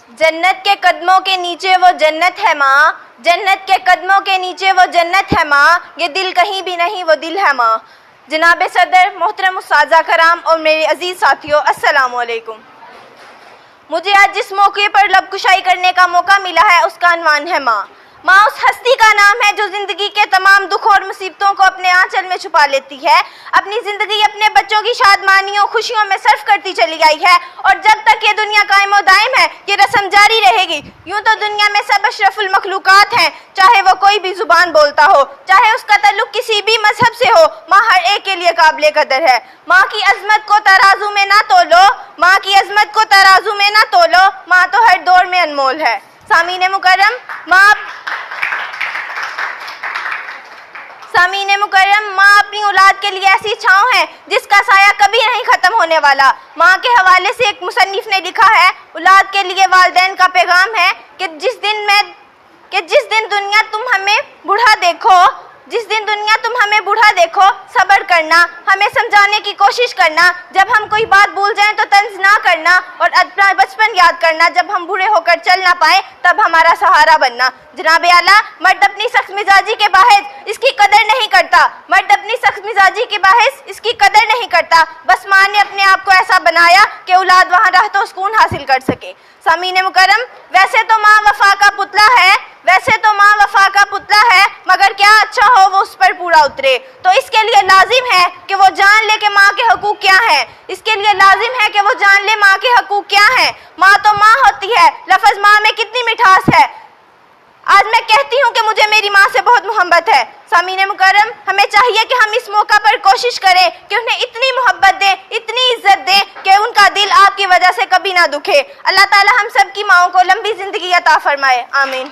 जन्नत के कदमों के नीचे वो जन्नत है माँ, जन्नत के कदमों के नीचे वो जन्नत है माँ, ये दिल कहीं भी नहीं वो दिल है माँ। जनाब सदर, मोहतरम उस्ताज़ा कराम और मेरे अजीज़ साथियों, अस्सलामु अलैकुम। मुझे आज जिस मौके पर लबकुशाई करने का मौका मिला है उसका अनवान है माँ। माँ उस हस्ती का नाम है जो ज़िंदगी के तमाम दुखों और मुसीबतों को अपने आंचल में छुपा लेती है, अपनी ज़िंदगी अपने बच्चों की शादमानियों खुशियों में सर्फ करती चली आई है और जब तक ये दुनिया कायम व दायम है ये रस्म जारी रहेगी। यूँ तो दुनिया में सब अशरफुल मखलूकात हैं, चाहे वो कोई भी ज़ुबान बोलता हो, चाहे उसका ताल्लुक किसी भी मजहब से हो, माँ हर एक के लिए काबिल कदर है। माँ की अजमत को तराजू में ना तोलो, माँ की अजमत को तराजू में ना तोलो, माँ तो हर दौर में अनमोल है। सामीने मुकर्रम, माँ अपनी औलाद के लिए ऐसी छाँव है जिसका साया कभी नहीं खत्म होने वाला। माँ के हवाले से एक मुसन्निफ ने लिखा है, औलाद के लिए वालिदैन का पैगाम है कि जिस दिन दुनिया तुम हमें बूढ़ा देखो, सब्र करना, हमें समझाने की कोशिश करना, जब हम कोई बात भूल जाएं तो तंज ना करना और अपना बचपन याद करना, जब हम बूढ़े होकर चल ना पाए तब हमारा सहारा बनना। जनाब आला, मर्द अपनी सख्त मिजाजी के बाहर इसकी कदर नहीं करता, मर्द अपनी सख्त मिजाजी के बाहर इसकी कदर नहीं करता, बस माँ ने अपने आप को ऐसा बनाया कि औलाद वहाँ रह तो सुकून हासिल कर सके। सामीने मुकर्रम, वैसे तो माँ वफा का पुतला है, मगर क्या अच्छा हो वो उस पर पूरा उतरे। तो इसके लिए लाजिम है कि वो जान ले कि माँ के हकूक क्या हैं, इसके लिए लाजिम है कि वो जान ले माँ के हकूक क्या हैं। माँ तो माँ होती है, लफ्ज़ माँ में कितनी मिठास है। आज मैं कहती हूँ कि मुझे मेरी माँ से बहुत मोहब्बत है। सामीने मुकर्रम, हमें चाहिए कि हम इस मौका पर कोशिश करें कि उन्हें इतनी मोहब्बत दें, इतनी इज्जत दें कि उनका दिल आपकी वजह से कभी ना दुखे। अल्लाह ताला हम सब की माँओं को लंबी ज़िंदगी अता फरमाए, आमीन।